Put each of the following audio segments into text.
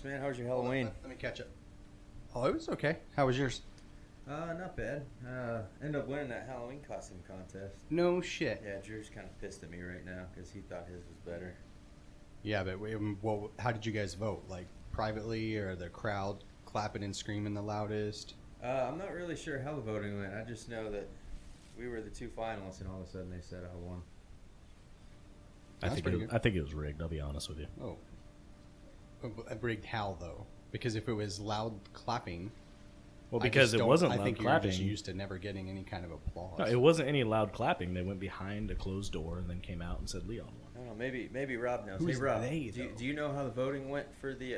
man. How was your Halloween? Let me catch up. Oh, it was okay. How was yours? Not bad. Ended up winning that Halloween costume contest. No shit. Yeah, Drew's kind of pissed at me right now because he thought his was better. Yeah, but well, how did you guys vote? Like privately, or the crowd clapping and screaming the loudest? I'm not really sure how the voting went. I just know that we were the two finalists, and all of a sudden they said I won. I think it was rigged. I'll be honest with you. Oh, rigged how though? Because if it was loud clapping, well, because it wasn't I loud think clapping. You're just used to never getting any kind of applause. No, it wasn't any loud clapping. They went behind a closed door and then came out and said Leon won. I don't know. Maybe Rob knows. Who's hey, Rob, they, do you know how the voting went for the?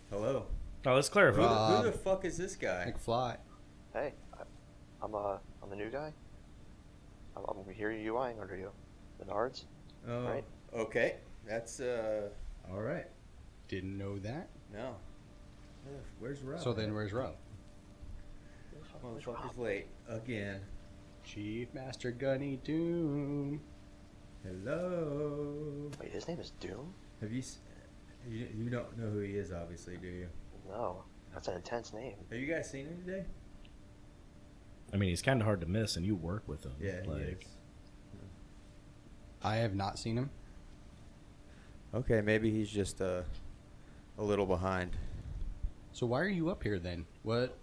Hello. Now let's clarify. Who the fuck is this guy? McFly. Hey, I'm the new guy. I'm here UIing under you, the Nards. Oh, right? Okay. That's all right. Didn't know that. No. Where's Rob? So then, where's Rob? Motherfucker's late again. Chief Master Gunny Doom. Hello. Wait, his name is Doom? Have you don't know who he is, obviously, do you? No, that's an intense name. Have you guys seen him today? I mean, he's kind of hard to miss, and you work with him. Yeah, he is. I have not seen him. Okay, maybe he's just a little behind. So why are you up here then? What?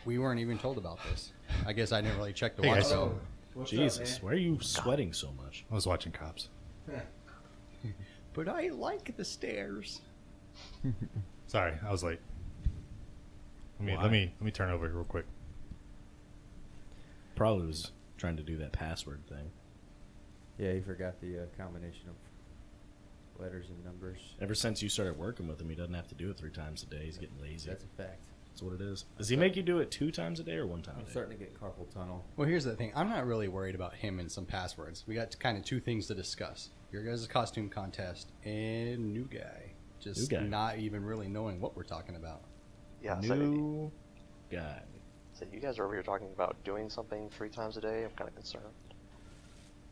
We weren't even told about this. I guess I didn't really check the Hey, watch. guys. So. Jesus, why are you sweating so much? I was watching Cops. But I like the stairs. Sorry, I was late. Why? Let me turn over real quick. Probably was trying to do that password thing. Yeah, he forgot the combination of letters and numbers. Ever since you started working with him, he doesn't have to do it 3 times a day. He's getting lazy. That's a fact. That's what it is. Does he make you do it 2 times a day or 1 time a I'm day? starting to get carpal tunnel. Well, here's the thing. I'm not really worried about him and some passwords. We got kind of 2 things to discuss. Your guys' costume contest and new guy. Just New guy. not even really knowing what we're talking about. Yeah, New guy. so you guys are over here talking about doing something 3 times a day. I'm kind of concerned.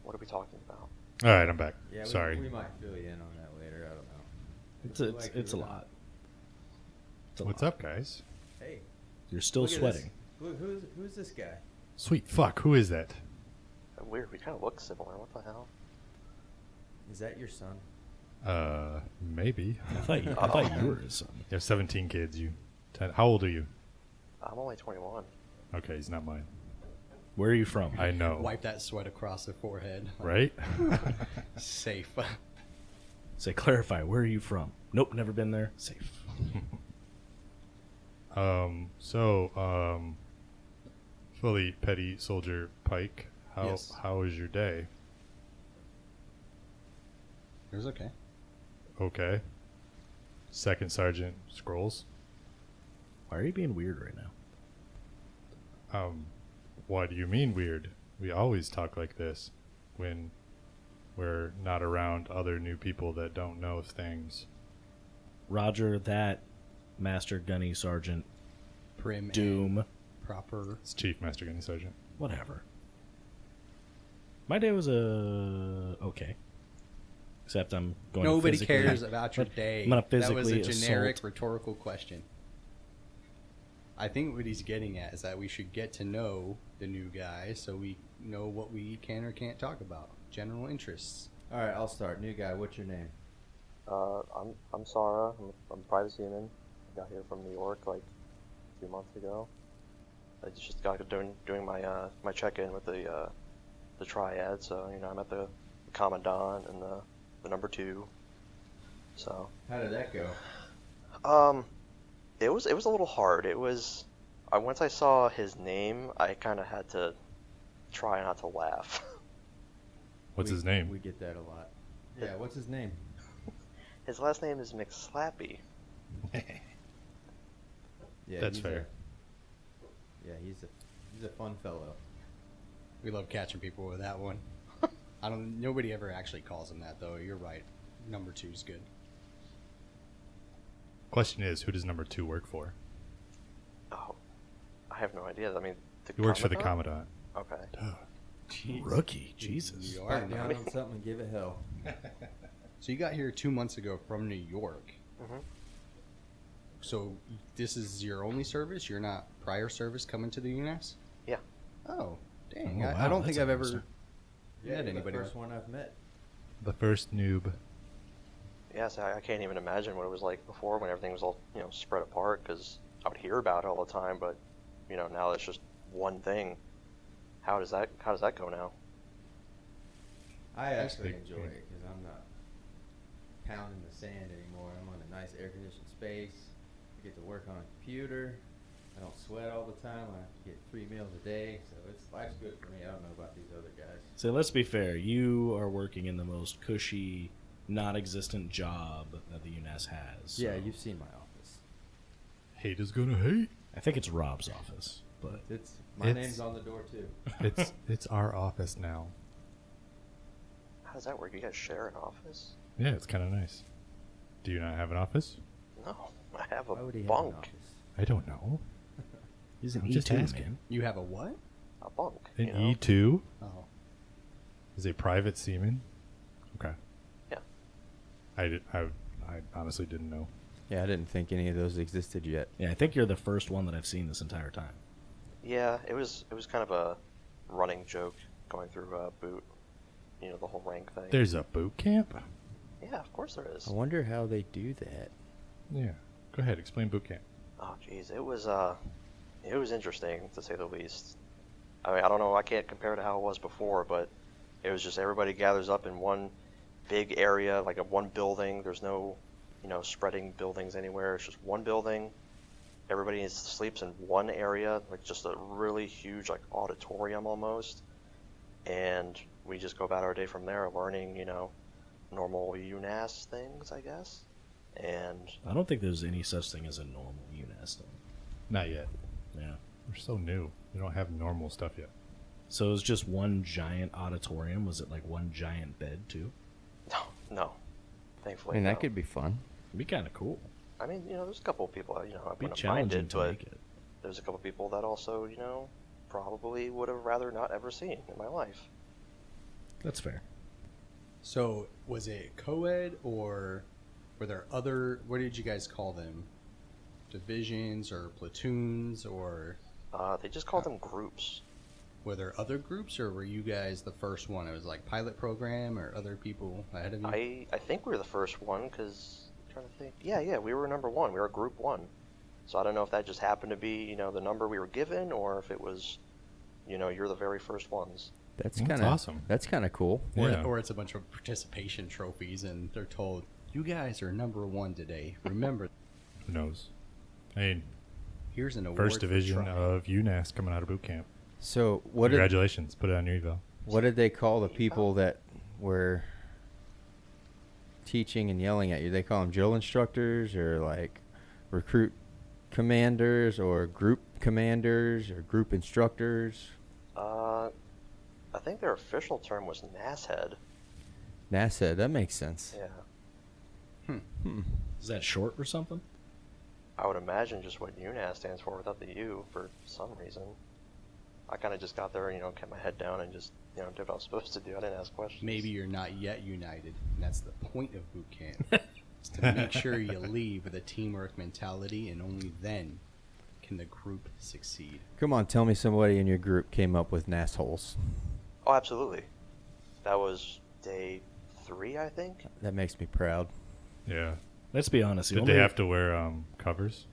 What are we talking about? All right, I'm back. Yeah, Sorry. we might fill you in on that later. I don't know. It's a lot. It's a What's lot. up, guys? Hey, You're still look at sweating. this. Who's this guy? Sweet fuck, who is that? Weird. We kind of look similar. What the hell? Is that your son? Maybe. I thought you were his son. You have 17 kids. How old are you? I'm only 21. Okay, he's not mine. Where are you from? I know. Wipe that sweat across the forehead. Right? Safe. Say, clarify, where are you from? Nope, never been there. Safe. Fully Petty Soldier Pike, Yes. how was your day? It was okay. Okay. Second Sergeant Scrolls. Why are you being weird right now? What do you mean weird? We always talk like this when we're not around other new people that don't know things. Roger that, Master Gunny Sergeant Prim Doom. and proper. It's Chief Master Gunny Sergeant. Whatever. My day was okay. Except I'm going Nobody to physically... cares about your day. I'm gonna That was a physically generic assault. rhetorical question. I think what he's getting at is that we should get to know the new guy so we know what we can or can't talk about. General interests. All right, I'll start. New guy, what's your name? I'm Sarah. I'm a private seaman. I got here from New York like a few months ago. I just got doing my my check-in with the triad. So I met the commandant and the number 2. So How did that go? it was a little hard. It was once I saw his name, I kind of had to try not to laugh. What's his name? We get that a lot. Yeah, what's his name? His last name is McSlappy. Yeah, That's fair. He's a fun fellow. We love catching people with that one. Nobody ever actually calls him that though. You're right. Number 2 is good. Question is, who does number 2 work for? Oh, I have no idea. I mean, He works for the Commandant. Okay. Jeez. Rookie, Jesus. You are Bite down on something and give it hell. So you got here 2 months ago from New York. Mhm. So this is your only service? You're not prior service coming to the UNASS? Yeah. Oh, dang. Oh, I wow, don't think that's I've ever interesting. Yeah, met you're anybody. the first one I've met. The first noob. Yeah, so I can't even imagine what it was like before when everything was all, spread apart, because I would hear about it all the time, but, now it's just one thing. How does that go now? I actually big enjoy game. it because I'm not pounding the sand anymore. I'm on a nice air-conditioned space. I get to work on a computer. I don't sweat all the time. I get 3 meals a day, so life's good for me. I don't know about these other guys. So let's be fair. You are working in the most cushy, non-existent job that the UNASS has. Yeah, so you've seen my office. Hate is gonna hate. I think it's Rob's office, but My It's- name's on the door too. It's our office now. How does that work? You guys share an office? Yeah, it's kind of nice. Do you not have an office? No, I have a Why would he have an bunk. office? I don't know. he's an I'm just E2, asking. man. You have a what? A bunk. An you know? E2 Oh. is a private seaman. Okay. Yeah. I honestly didn't know. Yeah, I didn't think any of those existed yet. Yeah, I think you're the first one that I've seen this entire time. Yeah, it was kind of a running joke going through boot. The whole rank thing. There's a boot camp? Yeah, of course there is. I wonder how they do that. Yeah. Go ahead, explain boot camp. Oh, jeez, it was interesting to say the least. I mean, I don't know, I can't compare to how it was before, but it was just everybody gathers up in one big area, like a one building. There's no, spreading buildings anywhere. It's just one building. Everybody sleeps in one area, like just a really huge, like auditorium almost. And we just go about our day from there, learning, normal UNASS things, I guess. And I don't think there's any such thing as a normal UNASS thing. Not yet. Yeah. We're so new. We don't have normal stuff yet. So it was just one giant auditorium. Was it like one giant bed too? no, I thankfully. mean, that no. could be fun. It'd be kind of cool. I mean, there's a couple of people, I It'd be wouldn't have challenging minded, to but make it. there's a couple of people that also, probably would have rather not ever seen in my life. That's fair. So was it co-ed or were there other, what did you guys call them? Divisions or platoons, or They just call them groups. were there other groups, or were you guys the first one? It was like pilot program or other people ahead of you? I think we were the first one, because I'm trying to think. Yeah, we were number one. We were group one. So I don't know if that just happened to be, the number we were given, or if it was, you're the very first ones. That's That's kind of awesome. That's kind of cool. Yeah. Or it's a bunch of participation trophies and they're told, you guys are number one today. Remember, Who knows? I mean, here's an award first for division trying. of UNASS coming out of boot camp. So what did Congratulations. Put it on your eval. what did they call the people that were teaching and yelling at you? They call them drill instructors, or like recruit commanders, or group commanders, or group instructors. I think their official term was NASS head. NASA. That makes sense. Yeah. Is that short or something? I would imagine just what UNASS stands for without the U for some reason. I kind of just got there, kept my head down and just, did what I was supposed to do. I didn't ask questions. Maybe you're not yet united, and that's the point of boot camp. Is to make sure you leave with a teamwork mentality, and only then can the group succeed. Come on, tell me somebody in your group came up with NAS holes. Oh, absolutely. That was day 3, I think. That makes me proud. Yeah. Let's be honest. Did they have to wear covers?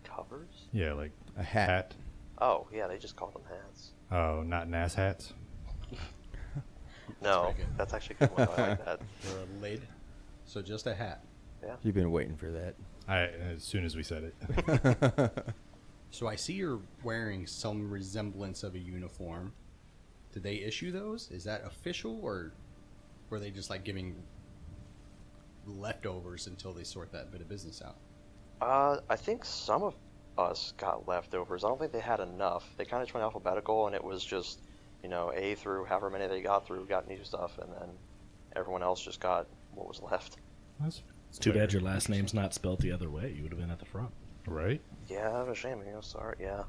Covers? Yeah, like A hat. Oh, yeah, they just called them hats. Oh, not NAS hats? No, very good. that's actually a good one. I like that. Or a lid. So just a hat. Yeah. You've been waiting for that. As soon as we said it. So I see you're wearing some resemblance of a uniform. Did they issue those? Is that official, or were they just like giving leftovers until they sort that bit of business out? I think some of us got leftovers. I don't think they had enough. They kind of just went alphabetical, and it was just, A through however many they got through got new stuff, and then everyone else just got what was left. That's It's too bad your last name's not spelled the other way. You would have been at the front. right. Yeah, that was a shame. Sorry. Yeah,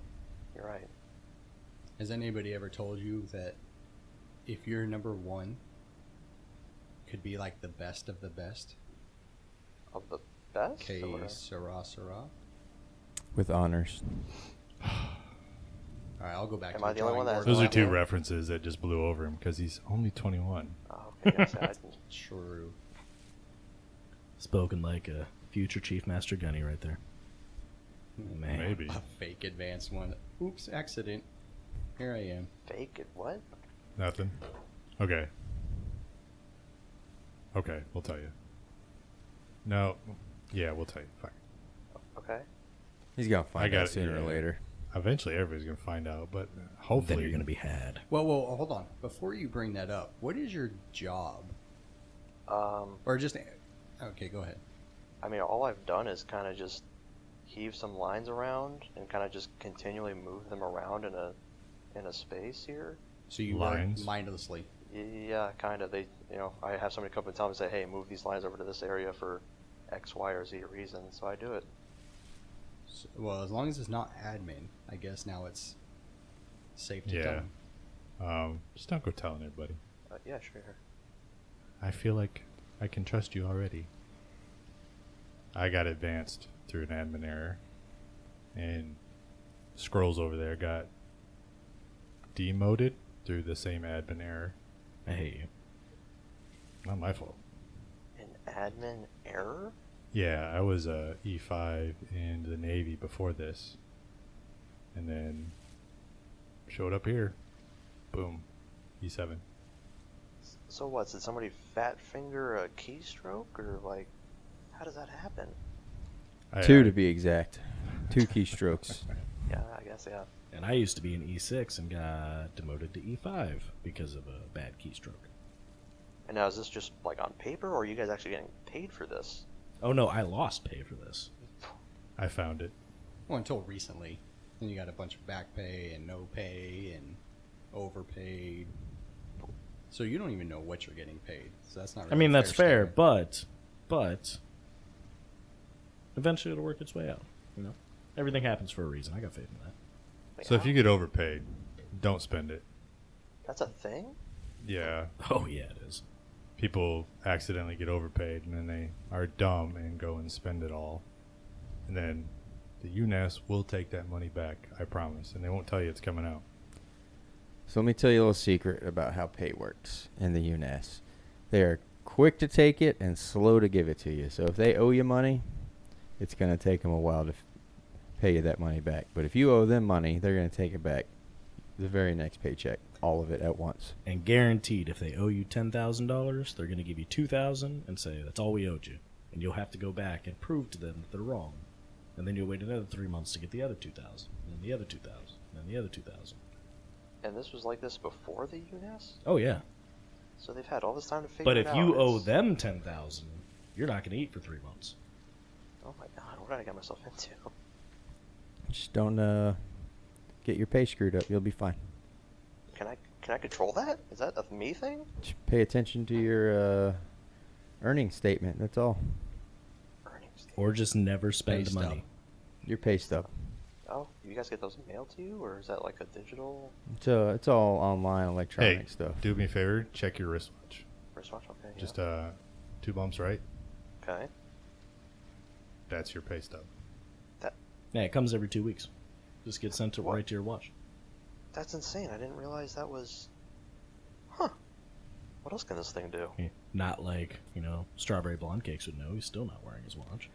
you're right. Has anybody ever told you that if you're number one, could be like the best of the best? Of the best. success? K or- Sarah. With honors. All right, I'll go back Am to I the only one that has Those are no two idea? references that just blew over him because he's only 21. Oh, okay, yes, I didn't- True. Spoken like a future Chief Master Gunny right there. Man. Maybe. A fake advanced one. Oops, accident. Here I am. fake it. What? Nothing. Okay. Okay, we'll tell you. No. Yeah, we'll tell you. Fine. Okay. He's gonna I find got out it, sooner yeah. or later. Eventually, everybody's gonna find out, but Then hopefully you're going to be had. Well, hold on. Before you bring that up, what is your job? Or just okay, go ahead. I mean, all I've done is kind of just heave some lines around and kind of just continually move them around in a space here. So you Lines? work mindlessly. Yeah, kind of. They, I have somebody come and tell me, say, hey, move these lines over to this area for X, Y, or Z reason. So I do it. So, well, as long as it's not admin, I guess now it's safe to Yeah. tell 'em. just don't go telling everybody. Yeah, sure. I feel like I can trust you already. I got advanced through an admin error, and Scrolls over there got demoted through the same admin error. I hate you. Not my fault. An admin error? Yeah, I was a E5 in the Navy before this, and then showed up here. Boom, E7. So what? Did somebody fat finger a keystroke, or like, how does that happen? Two to be exact. 2 keystrokes. Yeah, I guess, yeah. And I used to be an E6 and got demoted to E5 because of a bad keystroke. And now is this just like on paper, or are you guys actually getting paid for this? Oh no, I lost pay for this. I found it. Well, until recently. Then you got a bunch of back pay and no pay and overpaid. So you don't even know what you're getting paid. So that's not really I mean, a that's fair, statement. but eventually it'll work its way out. You know, everything happens for a reason. I got faith in that. Wait, So if how- you get overpaid, don't spend it. That's a thing? Yeah, Oh yeah, it is. people accidentally get overpaid, and then they are dumb and go and spend it all. And then the UNASS will take that money back, I promise. And they won't tell you it's coming out. So let me tell you a little secret about how pay works in the U.N.A.S.S. They are quick to take it and slow to give it to you. So if they owe you money, it's going to take them a while to pay you that money back. But if you owe them money, they're going to take it back the very next paycheck, all of it at once. And guaranteed, if they owe you $10,000, they're going to give you $2,000 and say that's all we owed you, and you'll have to go back and prove to them that they're wrong. And then you'll wait another 3 months to get the other $2,000, and then the other $2,000, and then the other $2,000. And this was like this before the UNASS? Oh yeah. So they've had all this time to figure But it if out. you owe It's- them $10,000, you're not going to eat for 3 months. Oh my god, what did I get myself into? Just don't get your pay screwed up. You'll be fine. Can I control that? Is that a me thing? Just pay attention to your earnings statement. That's all. Earnings. Or just never Pay spend stub. money. Your pay stub. Oh, you guys get those mailed to you, or is that like a digital It's all online electronic Hey, stuff. do me a favor, check your wristwatch. wristwatch? Okay. Yeah. Just 2 bumps right. Okay. That's your pay stub. Yeah, it comes every 2 weeks. Just get sent to What? right to your watch. That's insane. I didn't realize that was. Huh. What else can this thing do? Yeah. Not like, Strawberry Blonde Cakes would know. He's still not wearing his watch.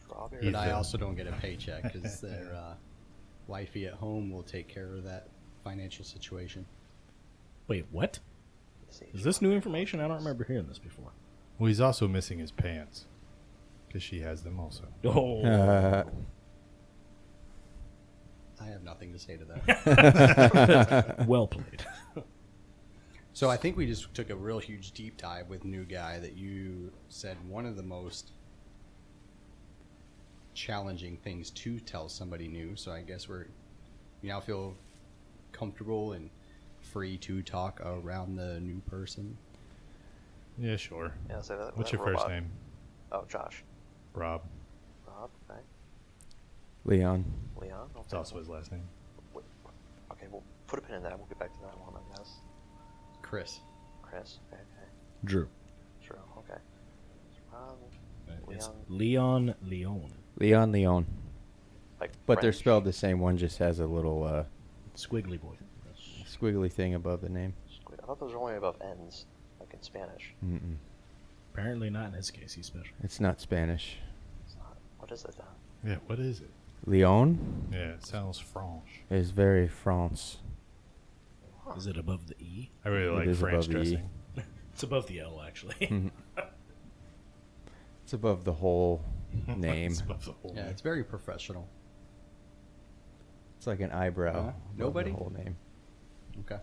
Strawberry. He's But I the- also don't get a paycheck because their wifey at home will take care of that financial situation. Wait, what? Let's see. Is this new information? I don't remember hearing this before. Well, he's also missing his pants because she has them also. Oh. I have nothing to say to that. Well played. So I think we just took a real huge deep dive with new guy that you said one of the most challenging things to tell somebody new. So I guess you now feel comfortable and free to talk around the new person. Yeah, sure. Yeah, say that. What's that your first robot. name? Oh, Josh. Rob. Rob. Okay. Leon. Leon. Okay. It's also his last name. Wait, okay, we'll put a pin in that. We'll get back to that one, I guess. Chris. Chris. Okay. Drew. True. Okay. Rob. It's Leon? Leon. Leon. Like But they're French? spelled the same. One just has a little Squiggly boy. squiggly thing above the name. I thought those were only above N's, like in Spanish. Mm-mm. Apparently not in his case. He's special. It's not Spanish. It's not. What is it then? Yeah, what is it? Leon Yeah, it sounds French. is very France. Is it above the E? I really It like is French above the E. dressing. It's above the L, actually. Mhm. It's above the whole name. It's above the whole Yeah, name. it's very professional. It's like an eyebrow. above Nobody? The whole name. Okay.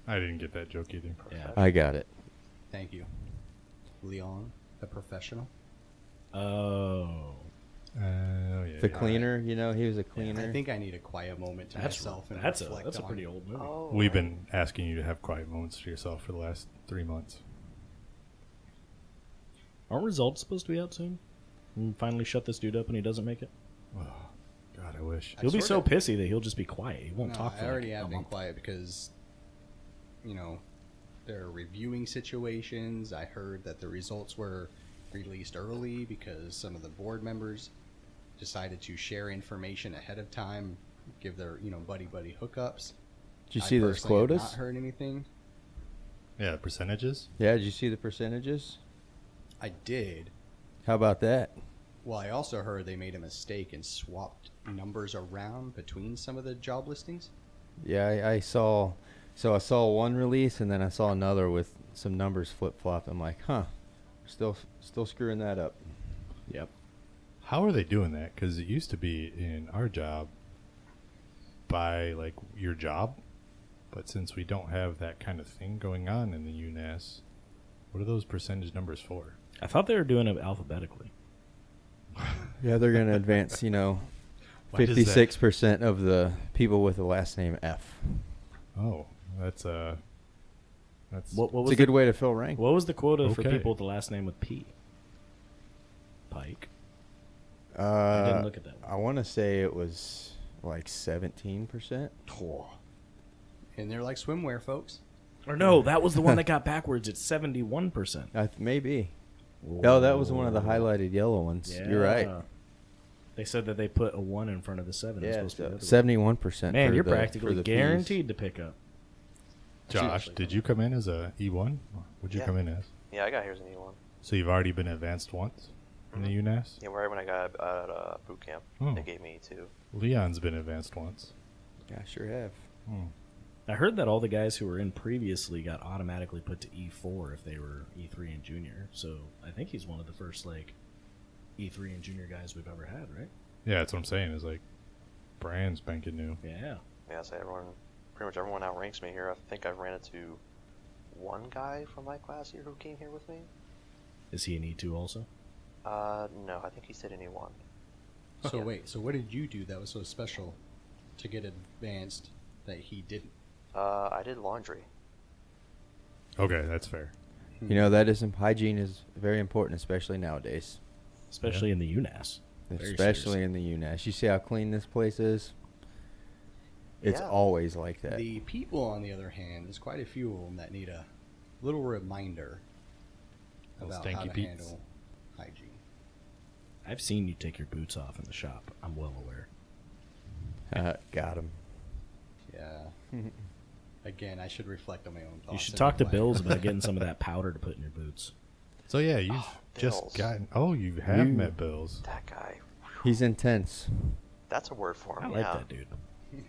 I didn't get that joke either. Yeah. I got it. Thank you. Leon, the professional. Oh. Oh, yeah. The yeah. cleaner, you know, he was a cleaner. I think I need a quiet moment to myself and that's reflect a on. pretty old movie. Oh, We've right. been asking you to have quiet moments to yourself for the last 3 months. Aren't results supposed to be out soon? And finally shut this dude up and he doesn't make it? Oh, God, I wish. He'll be so sorta- pissy that he'll just be quiet. He won't No, talk for I already like have a been month. quiet because, they're reviewing situations. I heard that the results were released early because some of the board members decided to share information ahead of time, give their, buddy Did hookups. you I see those personally have quotas? Not heard anything. Yeah, percentages? Yeah, did you see the percentages? I did. How about that? Well, I also heard they made a mistake and swapped numbers around between some of the job listings. Yeah, I saw. So I saw one release and then I saw another with some numbers flip flopped. I'm like, huh, still screwing that up. Yep. How are they doing that? Because it used to be in our job by, like, your job. But since we don't have that kind of thing going on in the UNASS, what are those percentage numbers for? I thought they were doing it alphabetically. Yeah, they're gonna advance. Why does that- 56% of the people with the last name F. Oh, that's What was It's a good way to fill rank. What was the quota for Okay. people with the last name with P? Pike. I I didn't look at that one. I want to say it was like 17%. And they're like swimwear, folks. Or no, that was the one that got backwards. It's 71%. Maybe. No, that was one of the highlighted yellow ones. You're right. Yeah. They said that they put a 1 in front of the 7. It's Yeah, supposed to be the other way. 71%. Man, for you're the- for practically the guaranteed to pick up. Josh, did you come in as a E1? What'd you Yeah. come in as? Yeah, I got here as an E1. So you've already been advanced once in the UNASS? Yeah, right when I got out of boot camp, Oh. they gave me E2. Leon's been advanced once. Fees. Yeah, I sure have. Hmm. I heard that all the guys who were in previously got automatically put to E4 if they were E3 and junior. So I think he's one of the first E3 and junior guys we've ever had, right? Yeah, that's what I'm saying. Is like brand spanking new. Yeah. Yeah, so pretty much everyone outranks me here. I think I've ran into one guy from my class here who came here with me. Is he an E2 also? No, I think he said an E1. So Yeah. wait, so what did you do that was so special to get advanced that he didn't? I did laundry. Okay, that's fair. That is hygiene is very important, especially nowadays. Especially in the UNASS. Very Especially serious. in the UNASS. You see how clean this place is? It's Yeah. always like that. The people, on the other hand, there's quite a few of them that need a little reminder Those about how stanky to Pete's. handle hygiene. I've seen you take your boots off in the shop. I'm well aware. Got him. Yeah. Again, I should reflect on my own thoughts. You should and talk to reflect. Bills about getting some of that powder to put in your boots. So yeah, you've just Bills. gotten. Oh, you have You- met Bills. That guy. He's intense. That's a word for I him. like yeah. that dude.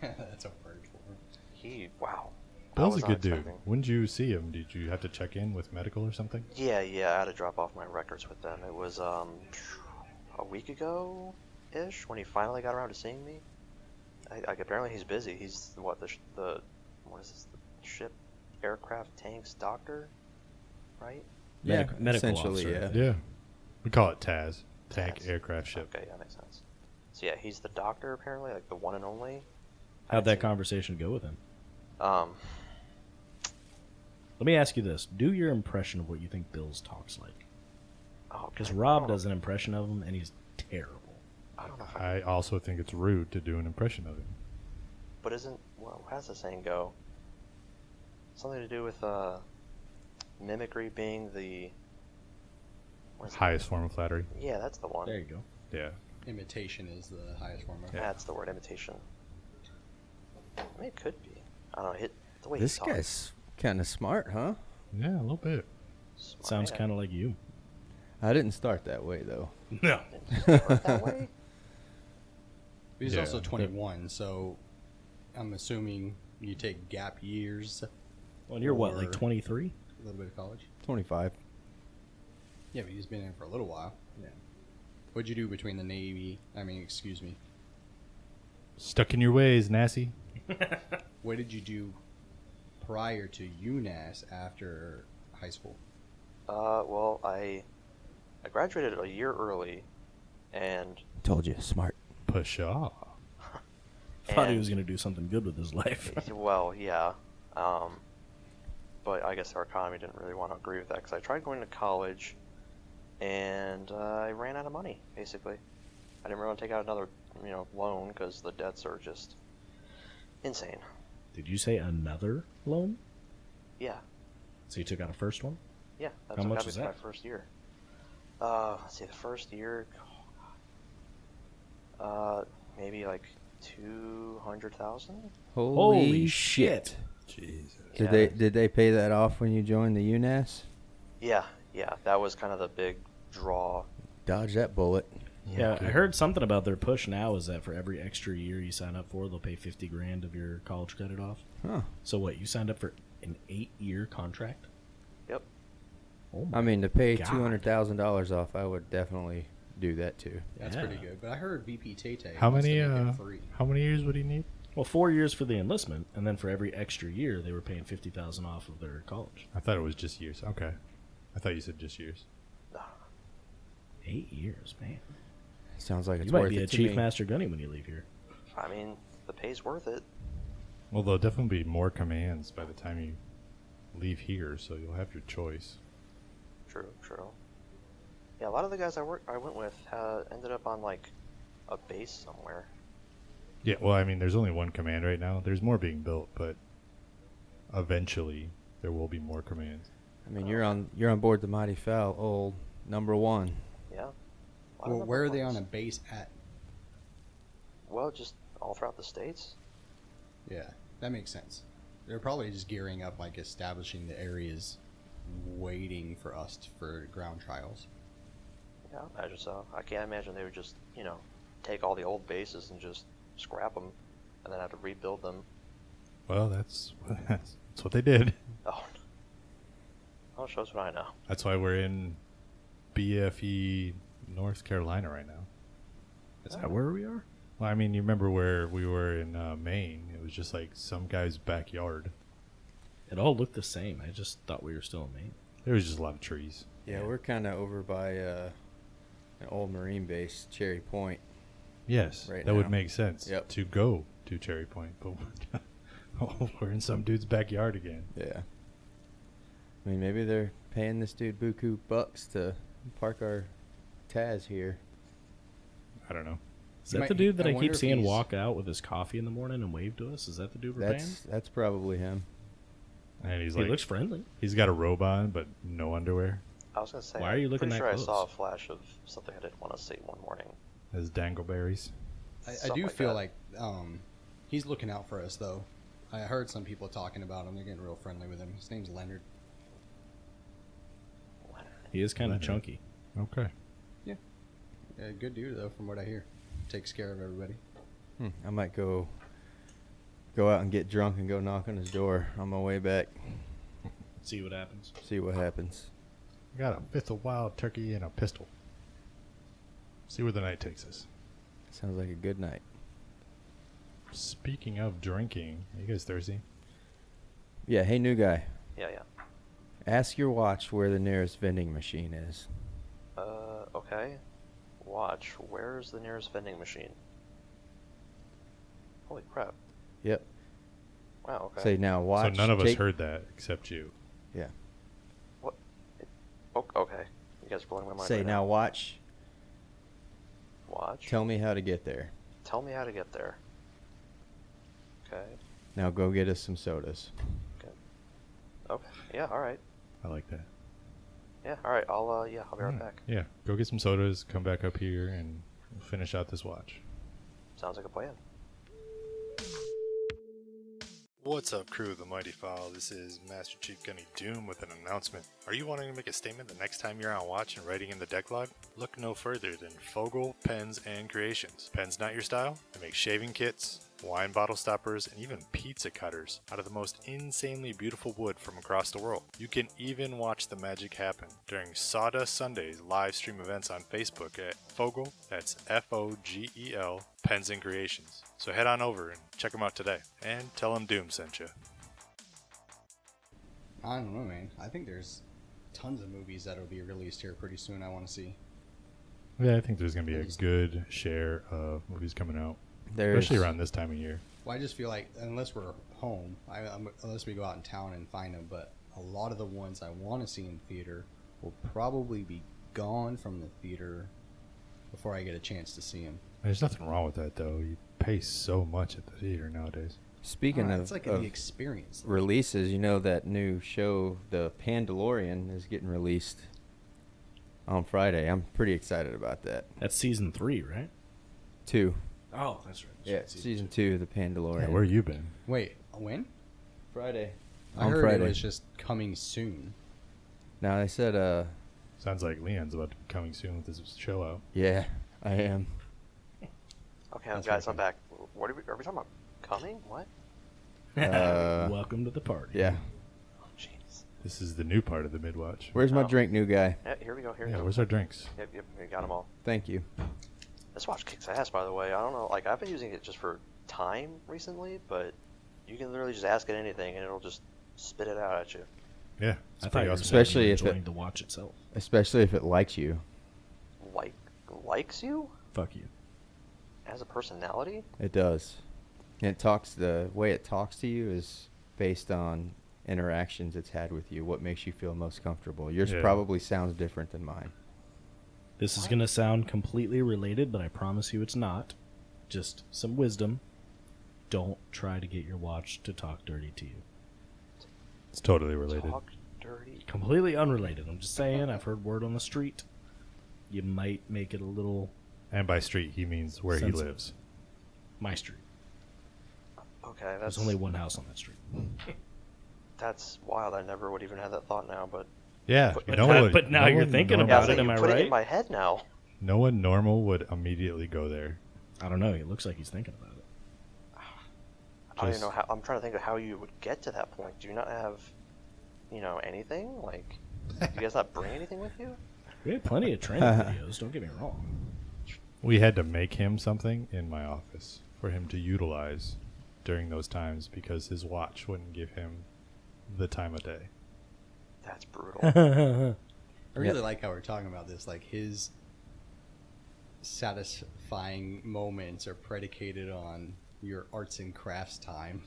That's a word for him. Wow. I Bill's a was good not dude. expecting- When did you see him? Did you have to check in with medical or something? Yeah, I had to drop off my records with them. It was a week ago ish when he finally got around to seeing me. Apparently he's busy. He's what is this? The ship, aircraft, tanks doctor, right? Medical essentially, officer. yeah. Yeah. We call it TAS. Tank TAS. Aircraft Ship. Okay, yeah, makes sense. So yeah, he's the doctor apparently, like the one and only. How'd that I'd say- conversation go with him? Um, Let me ask you this. Do your impression of what you think Bills talks like. Because Rob does an impression of him, and he's terrible. I don't know if I, I also think it's rude to do an impression of him. but how does the saying go? Something to do with mimicry being the What is it? Highest form of flattery. Yeah, that's the one. There you go. Yeah. Imitation is the highest form of. Yeah. That's the word, imitation. I mean, it could be. I don't know. The way This he talks. guy's kind of smart, huh? Yeah, a little bit. Smart Sounds man. kind of like you. I didn't start that way though. No. Didn't start that way? He's Yeah. also 21, so I'm assuming you take gap years, Well, and you're what, like Or- 23? a little bit of college. 25. Yeah, but he's been in for a little while. Yeah. What'd you do between the Navy? Excuse me. Stuck in your ways, Nassy. What did you do prior to UNASS after high school? Well, I graduated a year early, and Told you, smart. Pshaw. Thought he And- was going to do something good with his life. well, yeah. But I guess our economy didn't really want to agree with that because I tried going to college, and I ran out of money. Basically, I didn't really want to take out another, loan because the debts are just insane. Did you say another loan? Yeah, So you took out a first one? yeah. That's How what much got me was through my that? first year. Let's see, the first year, maybe like 200,000. Holy shit. Jesus. Did they pay that off when you joined the UNASS? Yeah, that was kind of the big draw. Dodge that bullet. Yeah, I heard something about their push now is that for every extra year you sign up for, they'll pay 50 grand of your college credit off. Huh. So what, you signed up for an 8-year contract? Yep. Oh I mean, to pay God. $200,000 off, I would definitely do that too. That's Yeah. pretty good. But I heard VP Tay How wants to many? make it free. How many years would he need? Well, 4 years for the enlistment, and then for every extra year, they were paying 50,000 off of their college. I thought it was just years. Okay. I thought you said just years. 8 years, man. Sounds like it's You might worth be it a to chief me. master gunny when you leave here. I mean, the pay's worth it. Well, there'll definitely be more commands by the time you leave here, so you'll have your choice. True. Yeah, a lot of the guys I went with ended up on like a base somewhere. Yeah, well, I mean, there's only one command right now. There's more being built, but eventually there will be more commands. I mean, you're on board the Mighty Fowl, old number 1. Yeah. A lot of Well, them where are they ones. on a base at? Well, just all throughout the states. Yeah, that makes sense. They're probably just gearing up, like establishing the areas, waiting for for ground trials. Yeah, I imagine so. I can't imagine they would just, take all the old bases and just scrap them, and then have to rebuild them. Well, that's what they did. Oh, shows what I know. That's why we're in BFE North Carolina right now. Is that where we are? Well, I mean, you remember where we were in Maine? It was just like some guy's backyard. It all looked the same. I just thought we were still in Maine. There was just a lot of trees. Yeah, we're kind of over by an old Marine base, Cherry Point. Yes, Right that would now. make sense Yep. to go to Cherry Point, but we're in some dude's backyard again. Yeah. I mean, maybe they're paying this dude buku bucks to park our Taz here. I don't know. Is You that the might- dude that I I wonder keep if seeing he's- walk out with his coffee in the morning and wave to us? Is that the dude we're paying? That's probably him. And he's He like, looks friendly. he's got a robe on, but no underwear. I was gonna say. Why are you looking pretty that sure close? I saw a flash of something I didn't want to see one morning. His dangleberries. I Something do like feel that. like he's looking out for us, though. I heard some people talking about him. They're getting real friendly with him. His name's Leonard. He is kind of Leonard. chunky. Okay. Yeah, good dude, though, from what I hear. Takes care of everybody. I might go out and get drunk and go knock on his door on my way back. See what happens. See what happens. I got a fifth of wild turkey and a pistol. See where the night takes us. Sounds like a good night. Speaking of drinking, are you guys thirsty? Yeah, hey, new guy. Yeah. Ask your watch where the nearest vending machine is. Okay. Watch. Where's the nearest vending machine? Holy crap. Yep. Wow. Okay. Say now watch. So none of us take- heard that except you. Yeah. Okay. You guys are blowing my mind. Say right now watch. Watch. Tell me how to get there. Tell me how to get there. Okay. Now go get us some sodas. Okay. Yeah. All right. I like that. Yeah. All right. I'll be right back. Yeah, go get some sodas, come back up here, and finish out this watch. Sounds like a plan. What's up, crew of the Mighty Fowl? This is Master Chief Gunny Doom with an announcement. Are you wanting to make a statement the next time you're on watch and writing in the deck log? Look no further than Fogel Pens and Creations. Pens not your style? They make shaving kits, wine bottle stoppers, and even pizza cutters out of the most insanely beautiful wood from across the world. You can even watch the magic happen during Sawdust Sundays live stream events on Facebook at Fogel, that's Fogel, Pens and Creations. So head on over and check them out today, and tell them Doom sent you. I don't know, man. I think there's tons of movies that'll be released here pretty soon I want to see. Yeah, I think there's going to be a good share of movies coming out, There's especially around this time of year. Well, I just feel like, unless we're home, unless we go out in town and find them, but a lot of the ones I want to see in theater will probably be gone from the theater before I get a chance to see them. There's nothing wrong with that, though. You pay so much at the theater nowadays. Speaking It's like of the experience. releases, you know that new show, The Pandalorian, is getting released on Friday. I'm pretty excited about that. That's season 3, right? 2. Oh, that's right. Yeah, season 2 of The Pandalorian. Yeah, where you been? Wait, when? Friday. I On heard Friday. it was just coming soon. Now, they said, Sounds like Leon's about to be coming soon with his show out. yeah, I am. Okay, That's guys, right. I'm back. What are we talking about? Coming? What? Welcome to the party. Yeah. Oh, jeez. This is the new part of the Midwatch. Where's my Oh. drink, new guy? Yeah, here we go. Here we Yeah, go. where's our drinks? Yep, we got them all. Thank you. This watch kicks ass, by the way. I don't know, like, I've been using it just for time recently, but you can literally just ask it anything and it'll just spit it out at you. Yeah, it's I thought pretty you were awesome. Especially if enjoying it- the watch itself. Especially if it likes you. Likes you Fuck you. as a personality? It does. And the way it talks to you is based on interactions it's had with you, what makes you feel most comfortable. Yours Yeah. probably sounds different than mine. This is going to sound completely related, but I promise you it's not. Just some wisdom. Don't try to get your watch to talk dirty to you. It's totally related. Talk dirty. Completely unrelated. I'm just saying, I've heard word on the street. You might make it a little And by street, he means where he Sensitive. lives. my street. Okay, There's that's only one house on that street. that's wild. I never would even have that thought now, but Yeah, But- no now- one, but now no you're one thinking normal- yeah, I about was it, like, am you I put it right? in my head now. No one normal would immediately go there. I don't know. It looks like he's thinking about it. I don't even Just- know how. I'm trying to think of how you would get to that point. Do you not have, anything? Like, do you guys not bring anything with you? We have plenty of training videos. Don't get me wrong. We had to make him something in my office for him to utilize during those times because his watch wouldn't give him the time of day. That's brutal. I really like how we're talking about this. Like, his satisfying moments are predicated on your arts and crafts time.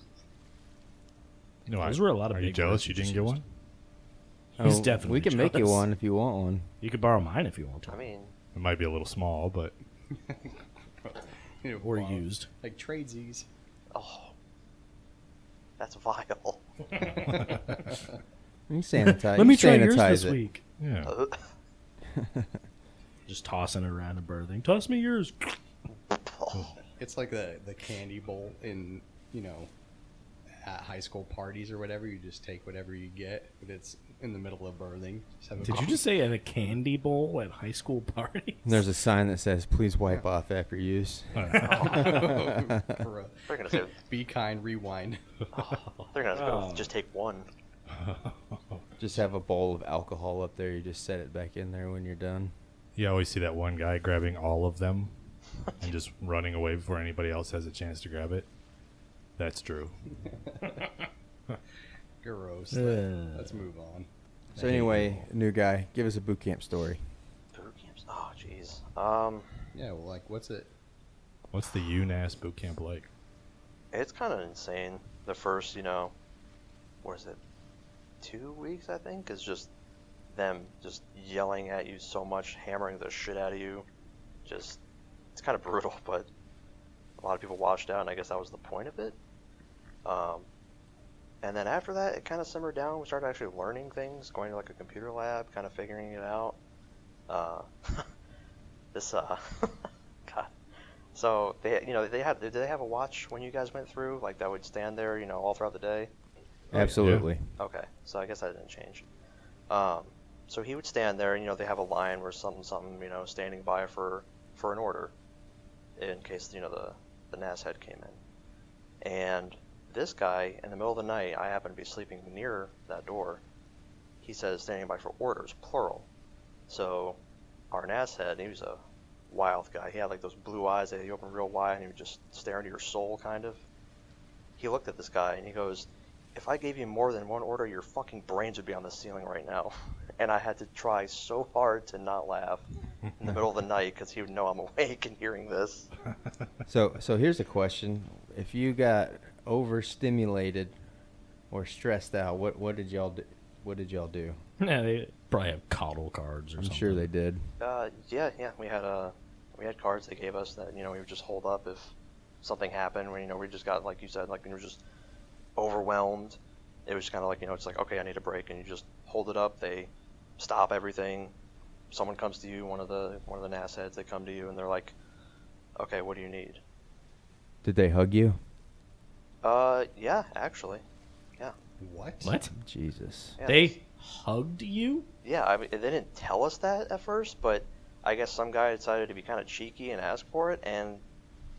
No, Those were a lot of Are you big jealous words you you didn't just get used. one? He's Oh, definitely we can make you jealous. one if you want one. You could borrow mine if you want to. I mean, It might be a little small, but Or Wow. used. Like tradesies. oh, that's vile. You sanitize. Let me you try yours sanitize this it. week. yeah. Just tossing it around and birthing. Toss me yours. It's like the candy bowl in, at high school parties or whatever. You just take whatever you get, but it's in the middle of birthing. Just have a Did you just say at a candy bowl at high school parties? There's a sign that says, please wipe off after use. Bruh. They're gonna say, Be kind, rewind. they're gonna go, Oh. just take one. Just have a bowl of alcohol up there. You just set it back in there when you're done. You always see that one guy grabbing all of them and just running away before anybody else has a chance to grab it. That's true. Gross. Let's move on. So anyway, new guy, give us a boot camp story. Boot camps. Oh, jeez. Yeah, well, like, what's it? What's the UNASS Bootcamp like? It's kind of insane. The first, what is it? 2 weeks, I think, is just them just yelling at you so much, hammering the shit out of you. Just, it's kind of brutal, but a lot of people washed out, and I guess that was the point of it. And then after that, it kind of simmered down. We started actually learning things, going to like a computer lab, kind of figuring it out. God. So did they have a watch when you guys went through, like that would stand there, all throughout the day? Absolutely. Okay, so I guess that didn't change. So he would stand there, and they have a line where something, standing by for an order, in case the U.N.A.S.S head came in. And this guy, in the middle of the night, I happened to be sleeping near that door. He says standing by for orders, plural. So our U.N.A.S.S head, he was a wild guy. He had like those blue eyes that he opened real wide, and he would just stare into your soul, kind of. He looked at this guy and he goes, "If I gave you more than one order, your fucking brains would be on the ceiling right now." And I had to try so hard to not laugh in the middle of the night because he would know I'm awake and hearing this. So here's a question: if you got overstimulated or stressed out, what did y'all do? What did y'all do? Yeah, they probably have coddle cards or I'm something. sure they did. Yeah, we had cards they gave us that we would just hold up if something happened. When we just got, like you said, like when you were just overwhelmed. It was kind of like it's like, okay, I need a break, and you just hold it up. They stop everything. Someone comes to you, one of the U.N.A.S.S heads. They come to you and they're like, "Okay, what do you need?" Did they hug you? Yeah, actually, yeah. What? Jesus. Yeah, They hugged you? Yeah, I mean, they didn't tell us that at first, but I guess some guy decided to be kind of cheeky and ask for it, and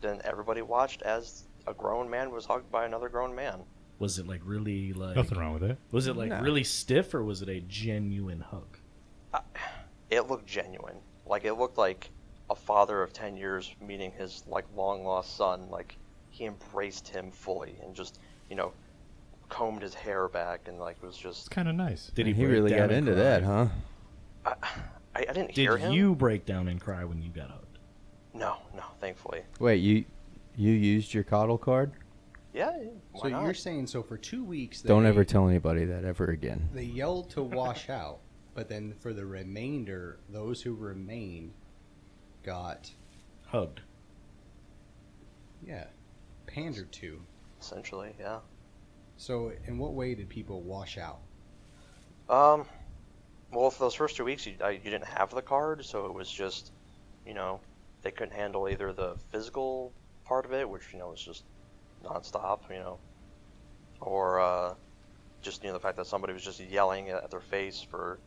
then everybody watched as a grown man was hugged by another grown man. Was it like really like... Nothing wrong with it. Was it like No. really stiff, or was it a genuine hug? It looked genuine. Like, it looked like a father of 10 years meeting his, like, long-lost son. Like, he embraced him fully and just, combed his hair back and, like, was It's just... kind of nice. Did he He break really down got and into cry? that, huh? I didn't hear him. Did you break down and cry when you got hugged? No, thankfully. Wait, you used your coddle card? Yeah, why So not? you're saying for 2 weeks Don't ever tell anybody that ever again. they yelled to wash out, but then for the remainder, those who remained got Hugged. pandered to. Essentially, yeah. So in what way did people wash out? Well, for those first 2 weeks, you didn't have the card, so it was just, they couldn't handle either the physical part of it, which, was just nonstop, or just, the fact that somebody was just yelling at their face for,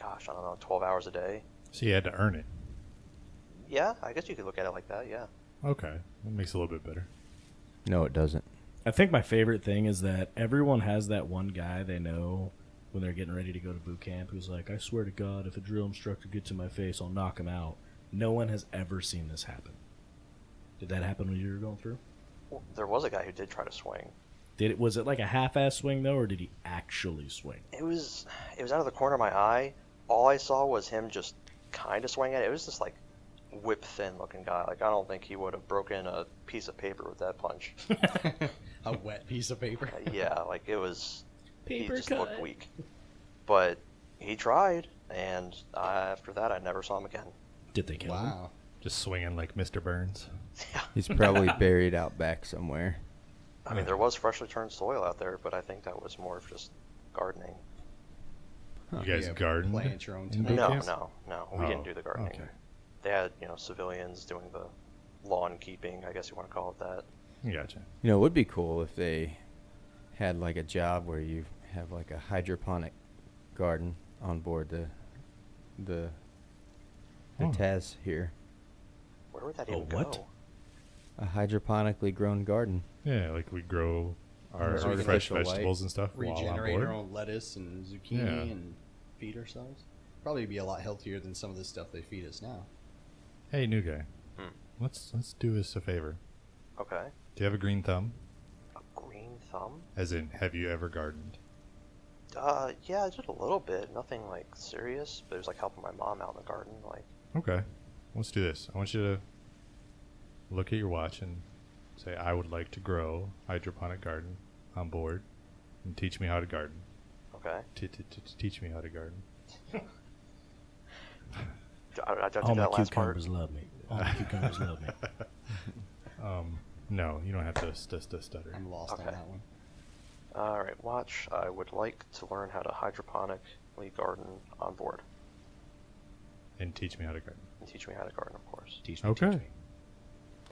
gosh, I don't know, 12 hours a day. So you had to earn it. Yeah, I guess you could look at it like that, yeah. Okay, that makes it a little bit better. No, it doesn't. I think my favorite thing is that everyone has that one guy they know when they're getting ready to go to boot camp who's like, I swear to God, if a drill instructor gets in my face, I'll knock him out. No one has ever seen this happen. Did that happen when you were going through? Well, there was a guy who did try to swing. Was it like a half-ass swing, though, or did he actually swing? It was out of the corner of my eye. All I saw was him just kind of swing at it. It was just like whip-thin looking guy. Like, I don't think he would have broken a piece of paper with that punch. A wet piece of paper. Yeah, like it was... Paper he just cut. looked weak. But he tried, and after that, I never saw him again. Did they kill him? Wow. Just swinging like Mr. Burns. Yeah. He's probably buried out back somewhere. I mean, there was freshly turned soil out there, but I think that was more of just gardening. You guys Yeah, gardened? plant your own in tomatoes. boot No, camp? we Oh, didn't do the gardening. okay. They had, civilians doing the lawn keeping, I guess you want to call it that. Gotcha. It would be cool if they had like a job where you have like a hydroponic garden on board the Oh. TAS here. Where would that A even what? go? A hydroponically grown garden. Yeah, like we grow our Artificial fresh light. vegetables and stuff while on Regenerate board. our own lettuce and zucchini Yeah. and feed ourselves. Probably be a lot healthier than some of the stuff they feed us now. Hey, new guy. Hmm. Let's do us a favor. Okay. Do you have a green thumb? A green thumb? As in, have you ever gardened? Yeah, I did a little bit. Nothing, like, serious, but it was, like, helping my mom out in the garden. Like, Okay. Let's do this. I want you to look at your watch and say, I would like to grow hydroponic garden on board and teach me how to garden. okay. Teach me how to garden. I do All my that last part. cucumbers love me. All my cucumbers love me. No, you don't have to stutter. I'm lost Okay. on that one. Alright, watch. I would like to learn how to hydroponically garden on board. And teach me how to garden. And teach me how to garden, of course. Teach me, Okay. teach me.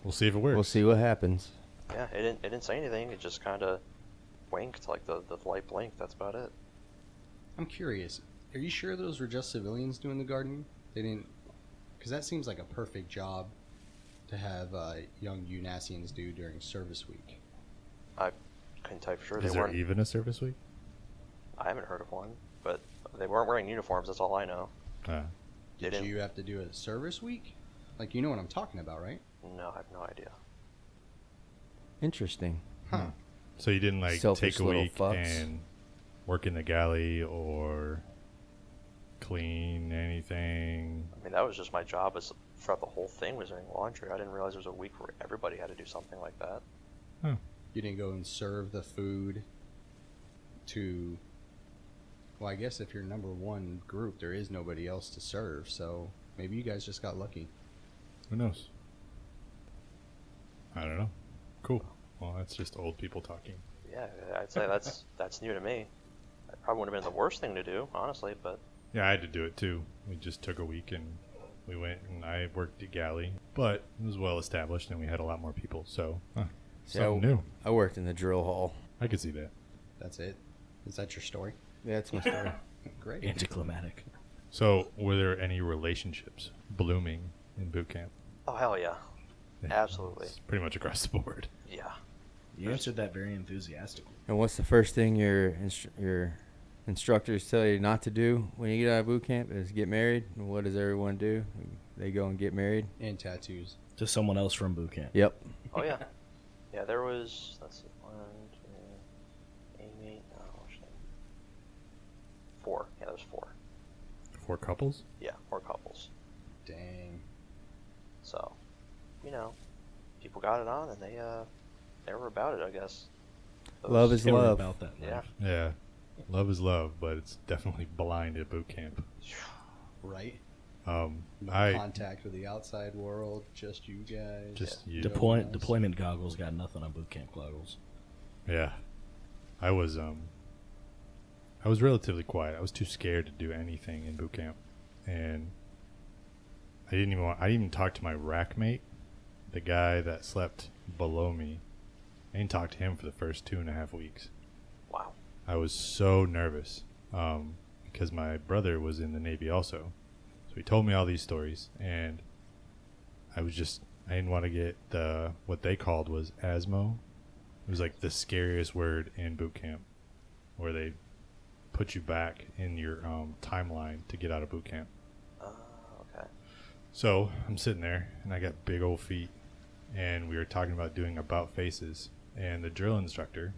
We'll see if it works. We'll see what happens. Yeah, it didn't say anything. It just kind of winked, like the light blinked. That's about it. I'm curious. Are you sure those were just civilians doing the gardening? They didn't, because that seems like a perfect job to have young UNASSians do during service week. I couldn't tell you for sure. Is They there weren't. even a service week? I haven't heard of one, but they weren't wearing uniforms. That's all I know. Uh, They Did didn't. you have to do a service week? Like, you know what I'm talking about, right? No, I have no idea. Interesting. Huh. so you didn't like Selfish take a little week fucks. and work in the galley or clean anything? I mean, that was just my job as throughout the whole thing was doing laundry. I didn't realize there was a week where everybody had to do something like that. You didn't go and serve the food to. Well, I guess if you're number one group, there is nobody else to serve, so maybe you guys just got lucky. Who knows? I don't know. Cool. Well, that's just old people talking. Yeah, I'd say that's new to me. It probably wouldn't have been the worst thing to do, honestly, but Yeah, I had to do it too. We just took a week and we went and I worked at galley, but it was well established and we had a lot more people, so See, something new. I worked in the drill hall. I could see that. That's it. Is that your story? Yeah, that's my story. Great. Anticlimactic. So, were there any relationships blooming in boot camp? oh hell yeah, absolutely. It's pretty much across the board. Yeah. You answered that very enthusiastically. And what's the first thing your instructors tell you not to do when you get out of boot camp is get married? And what does everyone do? They go and get married. And tattoos. To someone else from boot camp. Yep. Oh yeah. Yeah, there was. Let's see. 1, 2, Amy. No, what's her name? 4. Yeah, there was 4. 4 couples? Yeah, 4 couples. Dang. So, you know, people got it on, and they were about it, I guess. Love is They were love. about that Yeah. life. Yeah. Love is love, but it's definitely blind at boot camp. Right? No I contact with the outside world, just you guys. just you. Deployment goggles got nothing on boot camp goggles. Yeah. I was relatively quiet. I was too scared to do anything in boot camp. And I didn't even talk to my rack mate, the guy that slept below me. I didn't talk to him for the first 2.5 weeks. Wow. I was so nervous because my brother was in the Navy also. So he told me all these stories, and I didn't want to get what they called was ASMO. It was like the scariest word in boot camp, where they put you back in your timeline to get out of boot camp. Okay. So I'm sitting there, and I got big old feet, and we were talking about doing about faces, and the drill instructor,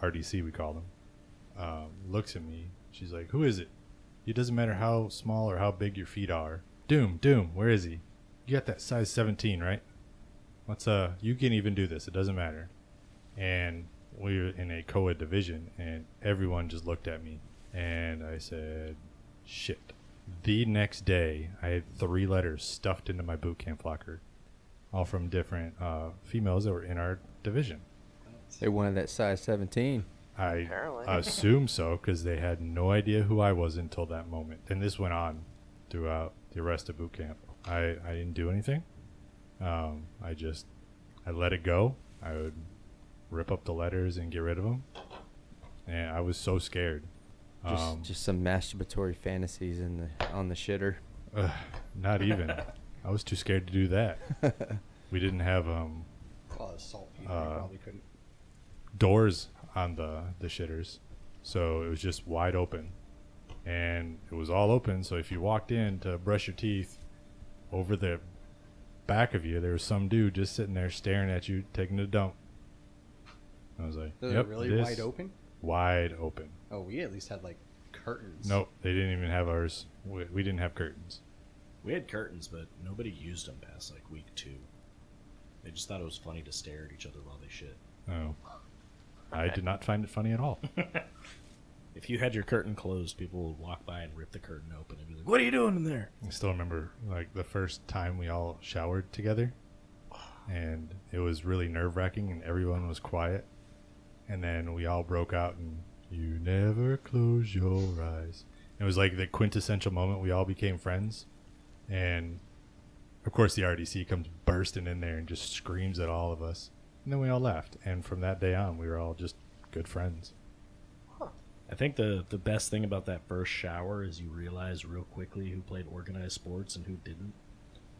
RDC we called him, looks at me. She's like, "Who is it? It doesn't matter how small or how big your feet are. Doom, where is he? You got that size 17, right? You can even do this. It doesn't matter." And we were in a co-ed division, and everyone just looked at me, and I said, "Shit." The next day, I had 3 letters stuffed into my boot camp locker, all from different females that were in our division. They wanted that size 17. I Apparently. assume so, because they had no idea who I was until that moment. And this went on throughout the rest of boot camp. I didn't do anything. I let it go. I would rip up the letters and get rid of them. And I was so scared. Just some masturbatory fantasies on the shitter. Not even. I was too scared to do that. We didn't have Well, assault people, you probably couldn't. doors on the shitters, so it was just wide open, and it was all open. So if you walked in to brush your teeth, over the back of you there was some dude just sitting there staring at you taking a dump. I was like, Those "Yep, are really this wide open? wide open." Oh, we at least had, like, curtains. Nope, they didn't even have ours. We didn't have curtains. We had curtains, but nobody used them past like week 2. They just thought it was funny to stare at each other while they shit. Oh, I did not find it funny at all. If you had your curtain closed, people would walk by and rip the curtain open and be like, "What are you doing in there?" I still remember like the first time we all showered together, and it was really nerve-wracking, and everyone was quiet. And then we all broke out and you never close your eyes. It was like the quintessential moment we all became friends. And of course the RDC comes bursting in there and just screams at all of us. And then we all left. And from that day on, we were all just good friends. I think the best thing about that first shower is you realize real quickly who played organized sports and who didn't.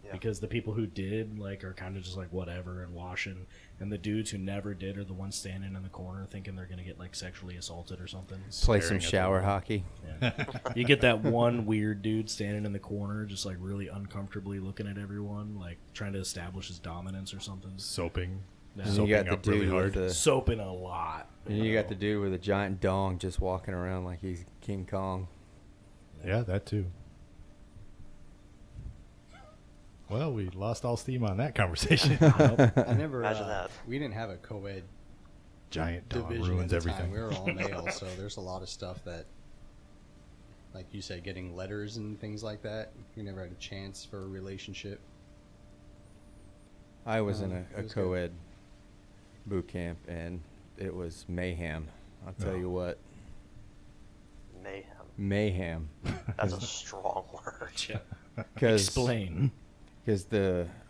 Yeah. Because the people who did like are kind of just like whatever and washing, and the dudes who never did are the ones standing in the corner thinking they're gonna get like sexually assaulted or something. Play Staring some at the shower wall. hockey. Yeah. You get that one weird dude standing in the corner, just like really uncomfortably looking at everyone, like trying to establish his dominance or something. Soaping. Yeah. And you Soaping got the up really dude hard. with the Soaping a lot. and you got the dude with a giant dong just walking around like he's King Kong. Yeah, that too. Well, we lost all steam on that conversation. I never. Imagine that. We didn't have a co-ed Giant dog division ruins at the everything. time. We were all male, so there's a lot of stuff that, like you said, getting letters and things like that. We never had a chance for a relationship. I was in It a was co-ed boot camp, and it was mayhem. I'll tell Oh. you what, Mayhem. mayhem. That's a strong word. Explain. Because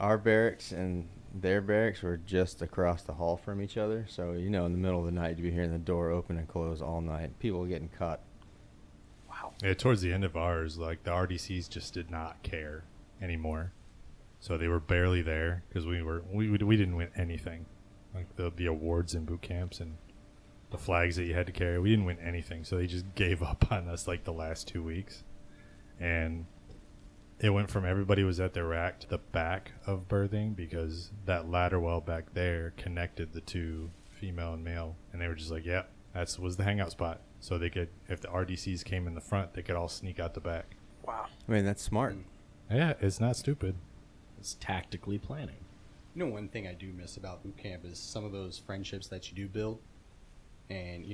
our barracks and their barracks were just across the hall from each other. So, in the middle of the night, you'd be hearing the door open and close all night. People were getting cut. Wow. Yeah, towards the end of ours, like the RDCs just did not care anymore. So they were barely there because we didn't win anything, like the awards and boot camps and the flags that you had to carry. We didn't win anything, so they just gave up on us like the last 2 weeks, and it went from everybody was at their rack to the back of berthing because that ladder well back there connected the two, female and male, and they were just like, "Yep, was the hangout spot." So they could, if the RDCs came in the front, they could all sneak out the back. Wow. I mean, that's smart. Yeah, it's not stupid. It's tactically planning. One thing I do miss about boot camp is some of those friendships that you do build. And,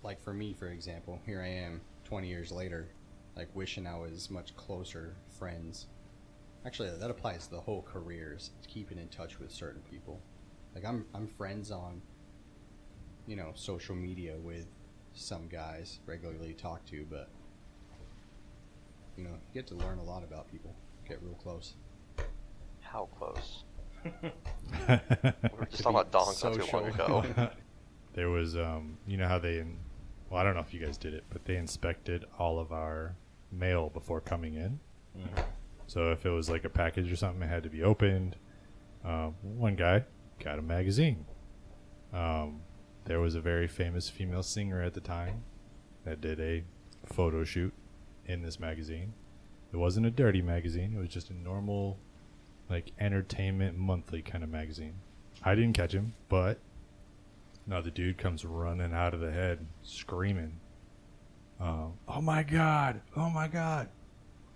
like for me, for example, here I am 20 years later, like wishing I was much closer friends. Actually, that applies to the whole careers, keeping in touch with certain people. Like I'm friends on, social media with some guys regularly talk to, but, you get to learn a lot about people, get real close. How close? We were just talking about dongs not too long ago. There was, how I don't know if you guys did it, but they inspected all of our mail before coming in. Mm-hmm. So if it was like a package or something, it had to be opened. One guy got a magazine. There was a very famous female singer at the time that did a photo shoot in this magazine. It wasn't a dirty magazine. It was just a normal, like, entertainment monthly kind of magazine. I didn't catch him, but now the dude comes running out of the head, screaming, "Oh my God! Oh my God!"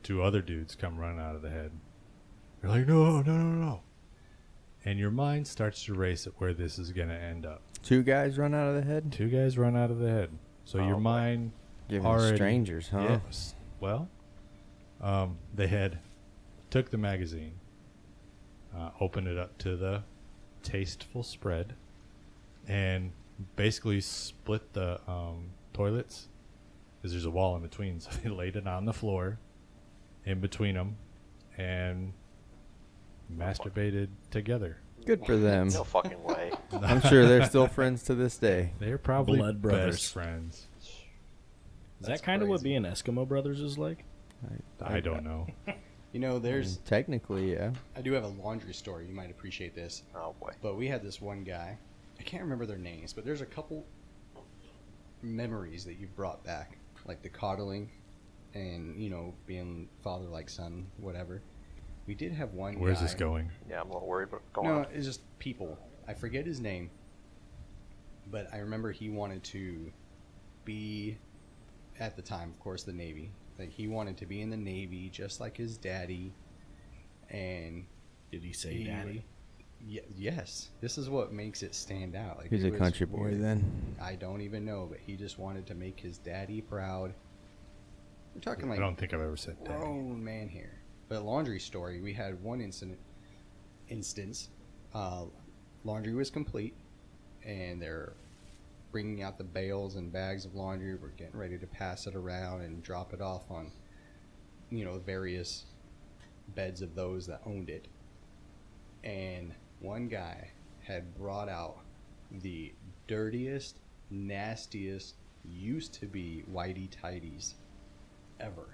Two other dudes come running out of the head. You're like, "No, no, no, no!" And your mind starts to race at where this is going to end up. Two guys run out of the head? Two guys run out of the head. So your boy. mind Giving already, strangers, huh? Yes. Well, they had took the magazine, opened it up to the tasteful spread, and basically split the toilets because there's a wall in between. So they laid it on the floor in between them and masturbated together. Good for them. No fucking way. I'm sure they're still friends to this day. They're probably Blood brothers. best friends. Is That's that kind of what crazy. being Eskimo brothers is like? I don't know. There's Technically, yeah. I do have a laundry story. You might appreciate this. Oh boy. But we had this one guy. I can't remember their names, but there's a couple memories that you've brought back, like the coddling and, being father like son, whatever. We did have one Where's guy. this going? Yeah, I'm a little worried, but go No, on. it's just people. I forget his name, but I remember he wanted to be, at the time, of course, the Navy. Like, he wanted to be in the Navy just like his daddy, and Did he say He- daddy? yes, this is what makes it stand out. Like, He's it a was country boy weird. then. I don't even know, but he just wanted to make his daddy proud. We're talking I like don't think I've ever said daddy. grown man here. But laundry story, we had one instance, laundry was complete, and bringing out the bales and bags of laundry. We're getting ready to pass it around and drop it off on, various beds of those that owned it. And one guy had brought out the dirtiest, nastiest, used to be whitey tighties ever.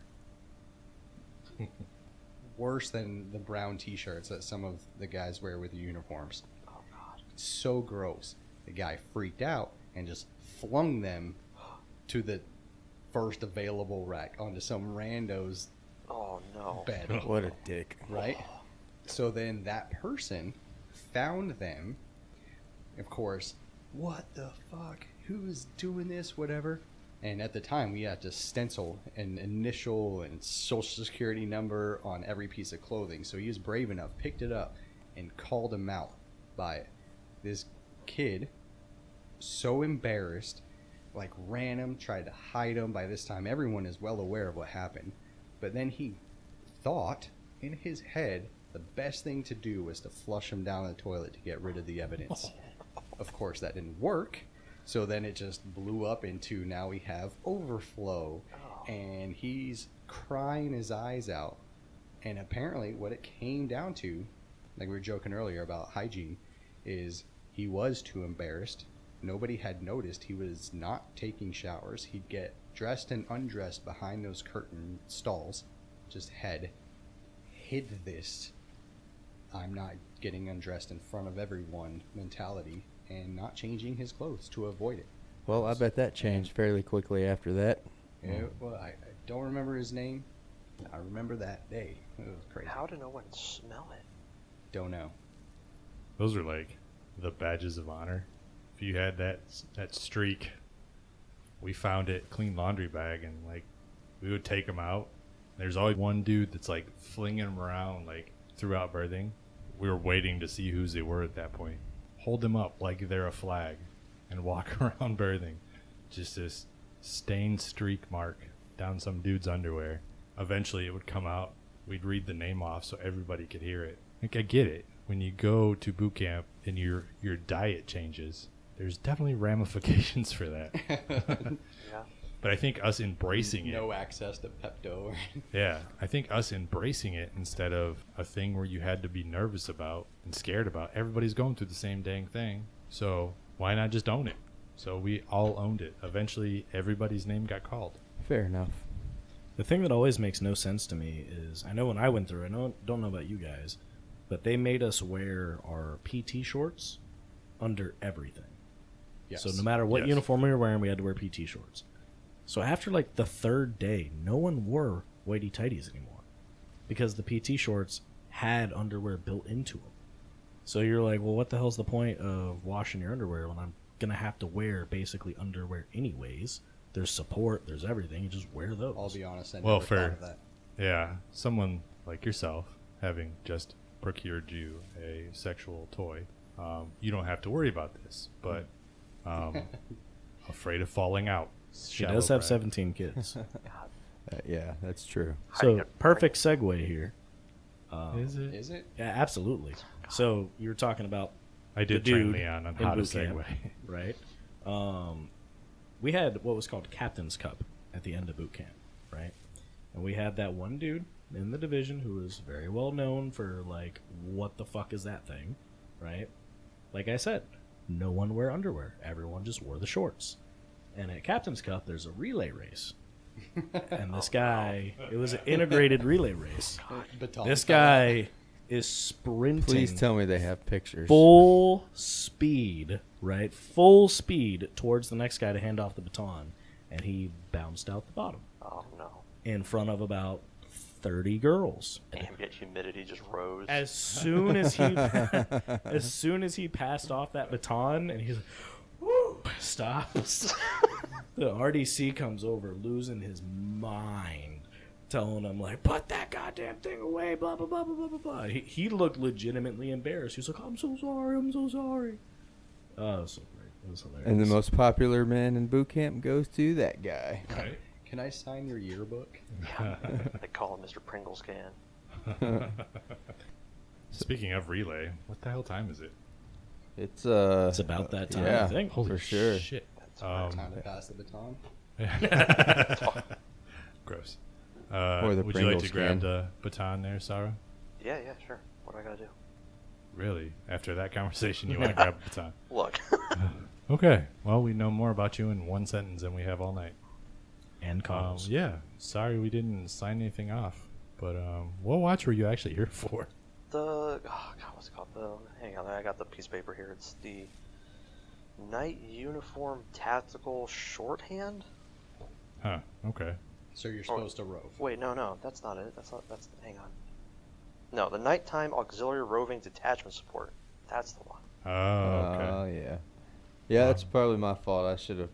Worse than the brown t-shirts that some of the guys wear with the uniforms. Oh God. So gross. The guy freaked out and just flung them to the first available rack onto some rando's Oh no. bed. What a dick. Right? So then that person found them. Of course, what the fuck? Who's doing this? Whatever. And at the time, we had to stencil an initial and social security number on every piece of clothing. So he was brave enough, picked it up, and called him out by it. This kid, so embarrassed, like ran him, tried to hide him. By this time, everyone is well aware of what happened. But then he thought in his head the best thing to do was to flush him down the toilet to get rid of the evidence. Of course, that didn't work. So then it just blew up into now we have overflow. And he's crying his eyes out. And apparently what it came down to, like we were joking earlier about hygiene, is he was too embarrassed. Nobody had noticed he was not taking showers. He'd get dressed and undressed behind those curtain stalls, just hid this I'm not getting undressed in front of everyone mentality, and not changing his clothes to avoid it. Well, I bet that changed fairly quickly after that. Yeah, well, I don't remember his name. I remember that day. It was crazy. How did no one smell it? Don't know. Those are like the badges of honor. If you had that streak, we found it, clean laundry bag, and like we would take them out. There's always one dude that's like flinging them around like throughout birthing. We were waiting to see whose they were at that point. Hold them up like they're a flag and walk around birthing. Just this stained streak mark down some dude's underwear. Eventually it would come out. We'd read the name off so everybody could hear it. Like, I get it. When you go to boot camp and your diet changes, there's definitely ramifications for that. Yeah. But I think us embracing it. No access to Pepto. Yeah, I think us embracing it instead of a thing where you had to be nervous about and scared about. Everybody's going through the same dang thing. So why not just own it? So we all owned it. Eventually, everybody's name got called. Fair enough. The thing that always makes no sense to me is, I know when I went through, don't know about you guys, but they made us wear our PT shorts under everything. Yes. So no matter what Yes. uniform we were wearing, we had to wear PT shorts. So after like the third day, no one wore whitey tighties anymore because the PT shorts had underwear built into them. So you're like, well, what the hell's the point of washing your underwear when I'm going to have to wear basically underwear anyways? There's support, there's everything. You just wear those. I'll be honest, I Well, never fair. thought of that. Yeah, someone like yourself, having just procured you a sexual toy, you don't have to worry about this. But afraid of falling out. She does have 17 kids. Yeah, that's true. So perfect segue here. Is it? Is it? Yeah, absolutely. So you were talking about I did the train dude Leon on in how to boot camp, segue. right? We had what was called Captain's Cup at the end of boot camp, right? And we had that one dude in the division who was very well known for like, what the fuck is that thing, right? Like I said, no one wear underwear. Everyone just wore the shorts. And at Captain's Cup, there's a relay race. And this guy, it was an integrated relay race. Baton This fell out. guy is sprinting. Please tell me they have pictures. Full speed, right? Full speed towards the next guy to hand off the baton. And he bounced out the bottom Oh no. in front of about 30 girls. Ambient humidity just rose. As soon as he passed off that baton and he's like, woo, stops. The RDC comes over losing his mind, telling him like, put that goddamn thing away, blah blah blah blah blah blah blah. He looked legitimately embarrassed. He was like, I'm so sorry. Oh, it was so great. It was hilarious. And the most popular man in boot camp goes to that guy. Right? Can I sign your yearbook? They call him Mr. Pringles can. Speaking of relay, what the hell time is it? It's It's about that time, yeah, I think. for sure. Shit. Time to pass the baton. Gross. Or the would you like Pringles to grab can. the baton there, Sarah? Yeah, sure. What do I gotta do? Really? After that conversation, you want to grab the baton? Look. Okay. Well, we know more about you in one sentence than we have all night. And calls. Yeah. Sorry we didn't sign anything off. But what watch were you actually here for? Oh god, what's it called? Hang on, I got the piece of paper here. It's the Night Uniform Tactical Shorthand. Huh. Okay. So you're supposed to rove. Wait, no, that's not it. Hang on. No, the Nighttime Auxiliary Roving Detachment Support. That's the one. Oh, okay. Oh, yeah. Yeah, that's probably my fault. I should have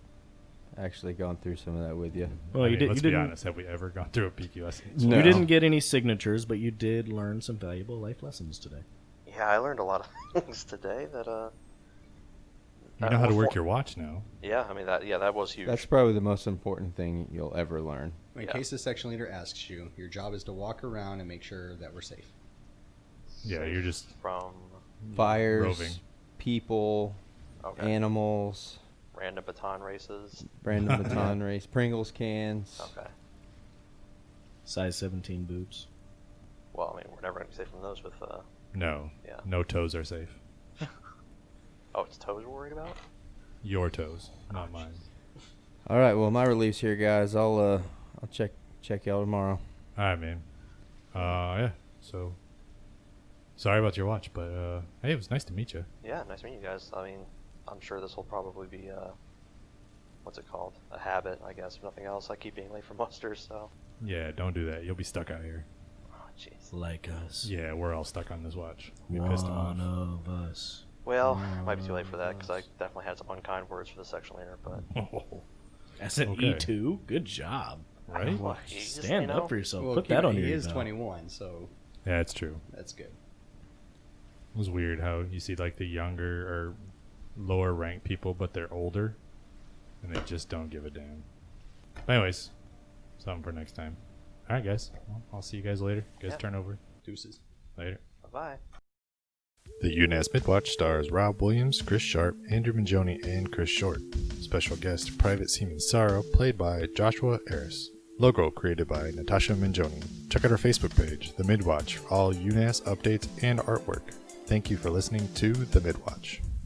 actually gone through some of that with you. Well, I you mean, did. let's You be didn't. honest. Have we ever gone through a PQS? No. You didn't get any signatures, but you did learn some valuable life lessons today. Yeah, I learned a lot of things today that You know how to work your watch now. Yeah, I mean that was huge. That's probably the most important thing you'll ever learn. In Yeah. case the section leader asks you, your job is to walk around and make sure that we're safe. Yeah, you're just from Fires, roving. people, okay. animals, Random baton races. random baton race, Pringles cans. Okay. Size 17 boots. Well, I mean, we're never gonna be safe from those with. No. Yeah. No toes are safe. Oh, it's toes we're worried about. Your toes, not mine. All right, well, my relief's here, guys. I'll check y'all tomorrow. All right, man. Yeah. So, sorry about your watch, but hey, it was nice to meet you. Yeah, nice meeting you guys. I mean, I'm sure this will probably be what's it called? A habit, I guess. If nothing else, I keep being late for muster, so. Yeah, don't do that. You'll be stuck out here. Oh, jeez. Like us. Yeah, we're all stuck on this watch. We pissed off. One of us. Well, might be too late for that because I definitely had some unkind words for the section leader, but. As an Okay. E2, good job. Right? Well, he just, Stand you know, up for yourself. Well, Put that on he your is email. 21, so Yeah, it's true. that's good. It was weird how you see like the younger or lower ranked people, but they're older, and they just don't give a damn. But anyways, something for next time. All right, guys. Well, I'll see you guys later. You guys Yeah. turn over Deuces. later. Bye. The UNASS Midwatch stars Rob Williams, Chris Sharp, Andrew Mingione, and Chris Short. Special guest Private Seaman Sarah, played by Joshua Harris. Logo created by Natascha Mingione. Check out our Facebook page, The Midwatch, for all UNASS updates and artwork. Thank you for listening to The Midwatch.